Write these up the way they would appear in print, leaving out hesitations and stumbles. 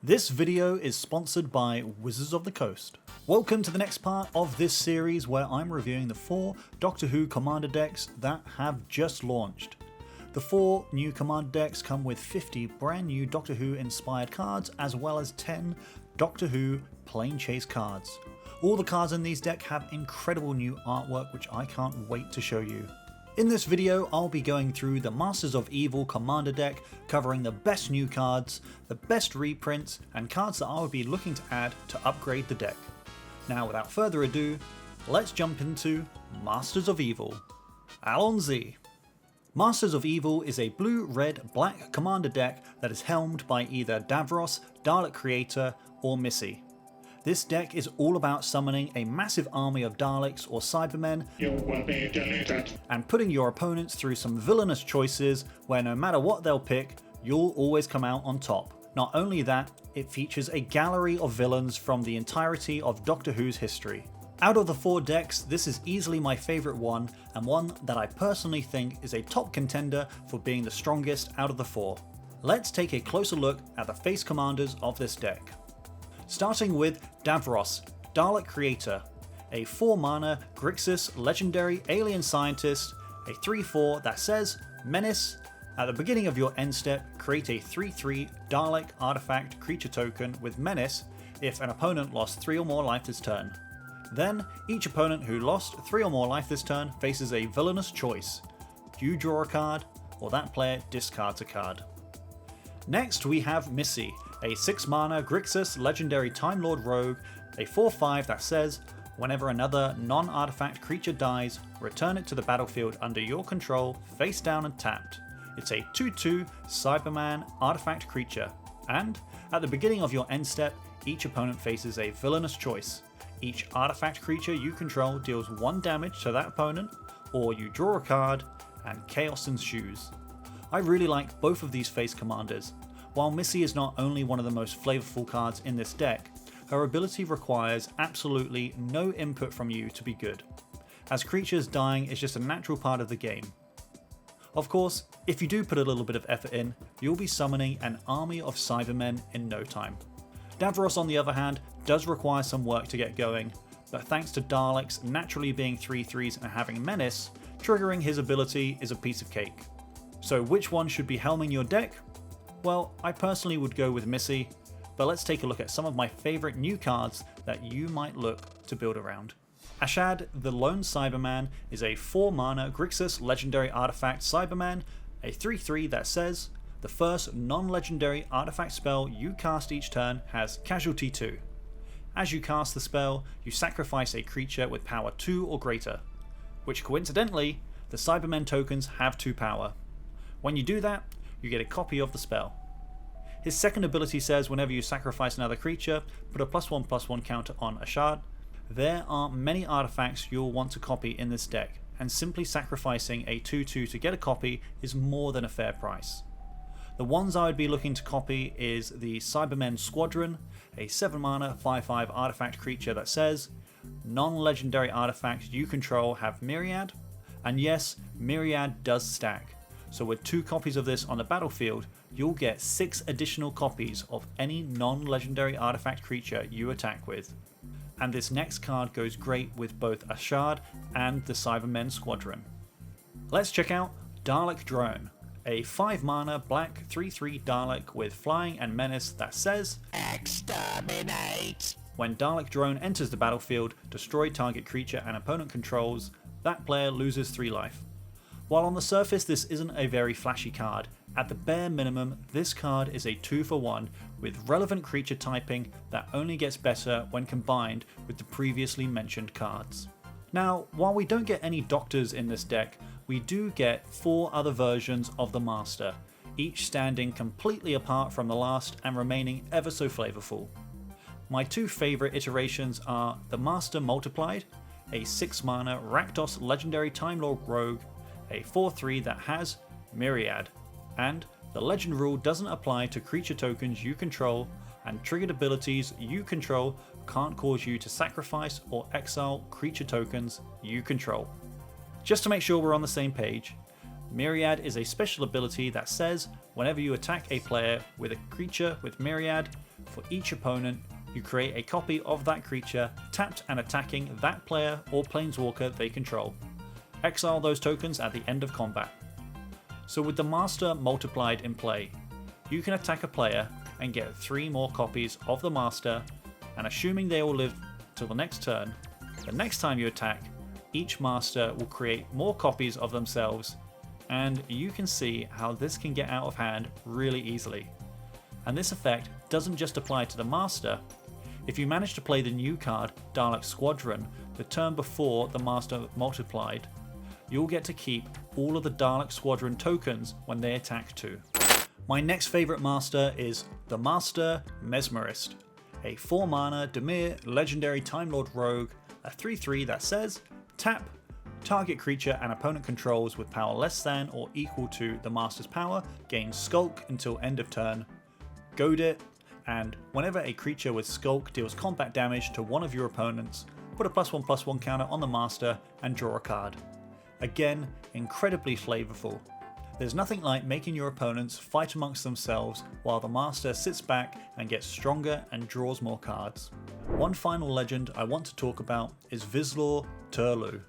This video is sponsored by Wizards of the Coast. Welcome to the next part of this series where I'm reviewing the 4 Doctor Who Commander decks that have just launched. The 4 new Commander decks come with 50 brand new Doctor Who inspired cards as well as 10 Doctor Who Plane Chase cards. All the cards in these decks have incredible new artwork which I can't wait to show you. In this video, I'll be going through the Masters of Evil Commander deck, covering the best new cards, the best reprints, and cards that I would be looking to add to upgrade the deck. Now without further ado, let's jump into Masters of Evil. Allons-y! Masters of Evil is a blue, red, black commander deck that is helmed by either Davros, Dalek Creator, or Missy. This deck is all about summoning a massive army of Daleks or Cybermen and putting your opponents through some villainous choices where no matter what they'll pick, you'll always come out on top. Not only that, it features a gallery of villains from the entirety of Doctor Who's history. Out of the 4 decks, this is easily my favourite one, and one that I personally think is a top contender for being the strongest out of the 4. Let's take a closer look at the face commanders of this deck. Starting with Davros, Dalek Creator, a 4 mana Grixis legendary alien scientist, a 3/4 that says Menace. At the beginning of your end step, create a 3/3 Dalek artifact creature token with Menace if an opponent lost 3 or more life this turn. Then, each opponent who lost 3 or more life this turn faces a villainous choice. You draw a card, or that player discards a card. Next we have Missy, a 6 mana Grixis legendary Time Lord rogue, a 4/5 that says, whenever another non-artifact creature dies, return it to the battlefield under your control, face down and tapped. It's a 2/2 Cyberman artifact creature, and at the beginning of your end step, each opponent faces a villainous choice. Each artifact creature you control deals 1 damage to that opponent, or you draw a card, and chaos ensues. I really like both of these face commanders. While Missy is not only one of the most flavorful cards in this deck, her ability requires absolutely no input from you to be good, as creatures dying is just a natural part of the game. Of course, if you do put a little bit of effort in, you'll be summoning an army of Cybermen in no time. Davros on the other hand does require some work to get going, but thanks to Daleks naturally being 3/3s and having Menace, triggering his ability is a piece of cake. So which one should be helming your deck? Well, I personally would go with Missy, but let's take a look at some of my favourite new cards that you might look to build around. Ashad, the Lone Cyberman, is a 4 mana Grixis legendary artifact Cyberman, a 3/3 that says, the first non-legendary artifact spell you cast each turn has Casualty 2. As you cast the spell, you sacrifice a creature with power 2 or greater, which coincidentally, the Cybermen tokens have 2 power. When you do that, you get a copy of the spell. His second ability says whenever you sacrifice another creature, put a +1/+1 counter on Ashad. There are many artifacts you'll want to copy in this deck, and simply sacrificing a 2/2 to get a copy is more than a fair price. The ones I would be looking to copy is the Cybermen Squadron, a 7 mana 5/5 artifact creature that says, non-legendary artifacts you control have Myriad, and yes, Myriad does stack. So with 2 copies of this on the battlefield, you'll get 6 additional copies of any non-legendary artifact creature you attack with. And this next card goes great with both Ashad and the Cybermen Squadron. Let's check out Dalek Drone, a 5 mana black 3/3 Dalek with flying and menace that says, exterminate! When Dalek Drone enters the battlefield, destroy target creature and opponent controls, that player loses 3 life. While on the surface this isn't a very flashy card, at the bare minimum this card is a 2-for-1 with relevant creature typing that only gets better when combined with the previously mentioned cards. Now, while we don't get any Doctors in this deck, we do get 4 other versions of the Master, each standing completely apart from the last and remaining ever so flavorful. My 2 favourite iterations are the Master Multiplied, a 6 mana Rakdos legendary Time Lord rogue, a 4/3 that has Myriad, and the legend rule doesn't apply to creature tokens you control, and triggered abilities you control can't cause you to sacrifice or exile creature tokens you control. Just to make sure we're on the same page, Myriad is a special ability that says whenever you attack a player with a creature with Myriad, for each opponent, you create a copy of that creature tapped and attacking that player or planeswalker they control. Exile those tokens at the end of combat. So with the Master multiplied in play, you can attack a player and get 3 more copies of the Master, and assuming they will live till the next turn, the next time you attack, each Master will create more copies of themselves, and you can see how this can get out of hand really easily. And this effect doesn't just apply to the Master. If you manage to play the new card, Dalek Squadron, the turn before the Master multiplied, you'll get to keep all of the Dalek Squadron tokens when they attack too. My next favourite Master is the Master Mesmerist, a 4 mana Dimir legendary Time Lord Rogue, a 3/3 that says, tap, target creature and opponent controls with power less than or equal to the Master's power gains Skulk until end of turn, goad it, and whenever a creature with Skulk deals combat damage to one of your opponents, put a +1/+1 counter on the Master and draw a card. Again, incredibly flavourful. There's nothing like making your opponents fight amongst themselves while the Master sits back and gets stronger and draws more cards. One final legend I want to talk about is Vizlor Turlu,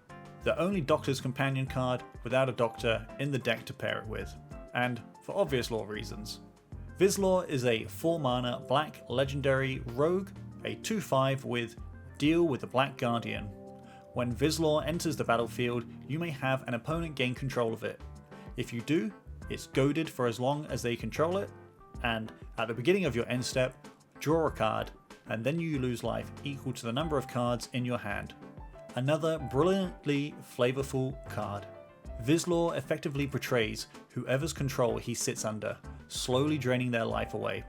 the only Doctor's Companion card without a Doctor in the deck to pair it with, and for obvious lore reasons. Vizlor is a 4 mana black legendary rogue, a 2/5 with Deal with the Black Guardian. When Vizlor enters the battlefield, you may have an opponent gain control of it. If you do, it's goaded for as long as they control it, and at the beginning of your end step, draw a card, and then you lose life equal to the number of cards in your hand. Another brilliantly flavourful card. Vizlor effectively betrays whoever's control he sits under, slowly draining their life away.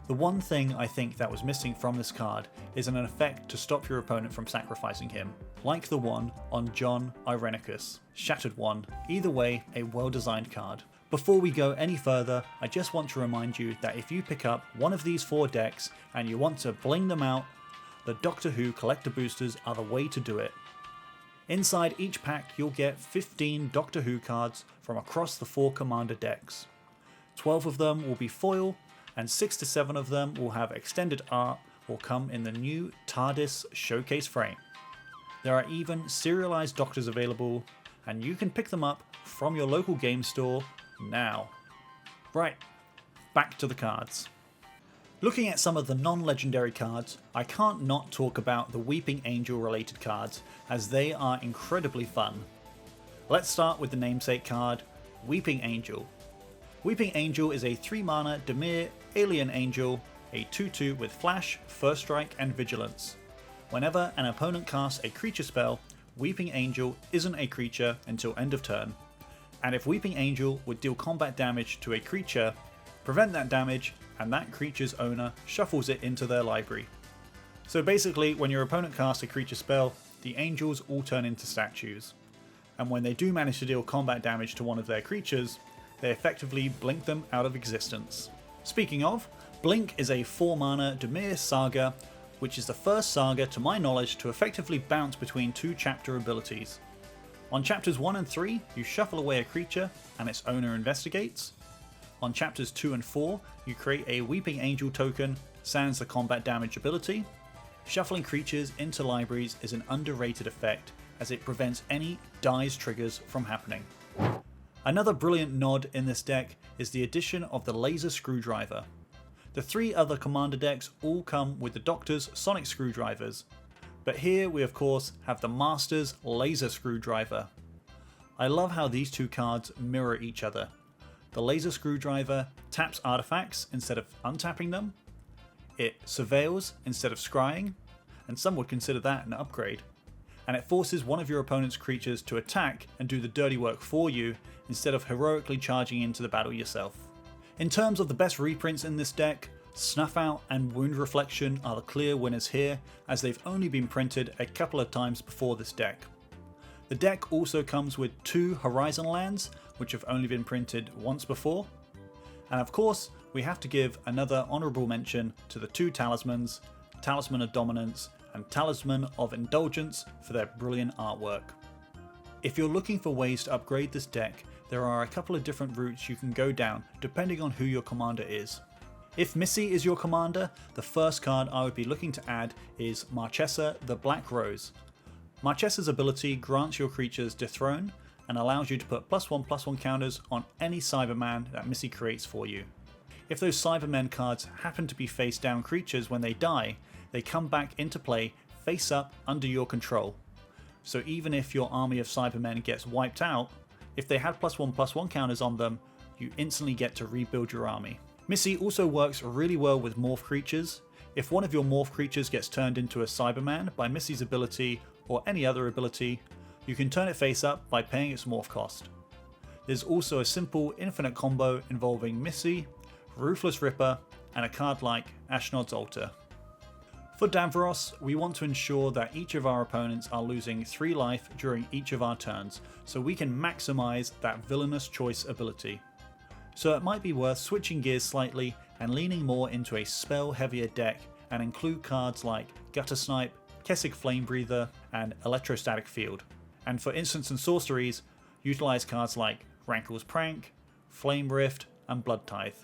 The one thing I think that was missing from this card is an effect to stop your opponent from sacrificing him, like the one on John Irenicus, Shattered One. Either way, a well-designed card. Before we go any further, I just want to remind you that if you pick up one of these 4 decks and you want to bling them out, the Doctor Who collector boosters are the way to do it. Inside each pack you'll get 15 Doctor Who cards from across the 4 commander decks. 12 of them will be foil, and 6 to 7 of them will have extended art or come in the new TARDIS showcase frame. There are even serialized Doctors available, and you can pick them up from your local game store now. Right, back to the cards. Looking at some of the non-legendary cards, I can't not talk about the Weeping Angel related cards, as they are incredibly fun. Let's start with the namesake card, Weeping Angel. Weeping Angel is a 3 mana Dimir Alien Angel, a 2/2 with Flash, First Strike and Vigilance. Whenever an opponent casts a creature spell, Weeping Angel isn't a creature until end of turn, and if Weeping Angel would deal combat damage to a creature, prevent that damage and that creature's owner shuffles it into their library. So basically, when your opponent casts a creature spell, the angels all turn into statues, and when they do manage to deal combat damage to one of their creatures, they effectively blink them out of existence. Speaking of, Blink is a 4 mana Dimir Saga, which is the first saga to my knowledge to effectively bounce between 2 chapter abilities. On chapters 1 and 3, you shuffle away a creature and its owner investigates. On chapters 2 and 4, you create a Weeping Angel token, sans the combat damage ability. Shuffling creatures into libraries is an underrated effect, as it prevents any dies triggers from happening. Another brilliant nod in this deck is the addition of the Laser Screwdriver. The 3 other commander decks all come with the Doctor's Sonic Screwdrivers, but here we of course have the Master's Laser Screwdriver. I love how these 2 cards mirror each other. The Laser Screwdriver taps artifacts instead of untapping them, it surveils instead of scrying, and some would consider that an upgrade, and it forces one of your opponent's creatures to attack and do the dirty work for you instead of heroically charging into the battle yourself. In terms of the best reprints in this deck, Snuff Out and Wound Reflection are the clear winners here, as they've only been printed a couple of times before this deck. The deck also comes with 2 Horizon lands, which have only been printed once before, and of course we have to give another honourable mention to the 2 Talismans, Talisman of Dominance and Talisman of Indulgence, for their brilliant artwork. If you're looking for ways to upgrade this deck, there are a couple of different routes you can go down depending on who your commander is. If Missy is your commander, the first card I would be looking to add is Marchesa the Black Rose. Marchesa's ability grants your creatures Dethrone and allows you to put +1/+1 counters on any Cyberman that Missy creates for you. If those Cybermen cards happen to be face down creatures when they die, they come back into play face up under your control. So even if your army of Cybermen gets wiped out, if they had +1/+1 counters on them, you instantly get to rebuild your army. Missy also works really well with morph creatures. If one of your morph creatures gets turned into a Cyberman by Missy's ability or any other ability, you can turn it face up by paying its morph cost. There's also a simple infinite combo involving Missy, Ruthless Ripper, and a card like Ashnod's Altar. For Davros, we want to ensure that each of our opponents are losing 3 life during each of our turns, so we can maximise that Villainous choice ability. So it might be worth switching gears slightly and leaning more into a spell heavier deck and include cards like Gutter Snipe, Kessig Flame Breather, and Electrostatic Field. And for instants and sorceries, utilise cards like Rankle's Prank, Flame Rift, and Blood Tithe.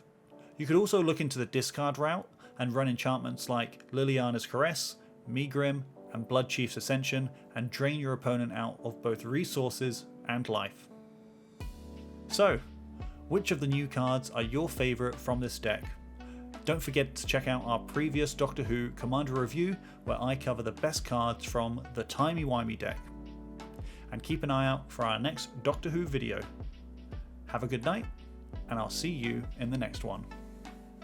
You could also look into the discard route and run enchantments like Liliana's Caress, Megrim, and Blood Chief's Ascension and drain your opponent out of both resources and life. So, which of the new cards are your favourite from this deck? Don't forget to check out our previous Doctor Who Commander review where I cover the best cards from the timey-wimey deck. And keep an eye out for our next Doctor Who video. Have a good night, and I'll see you in the next one.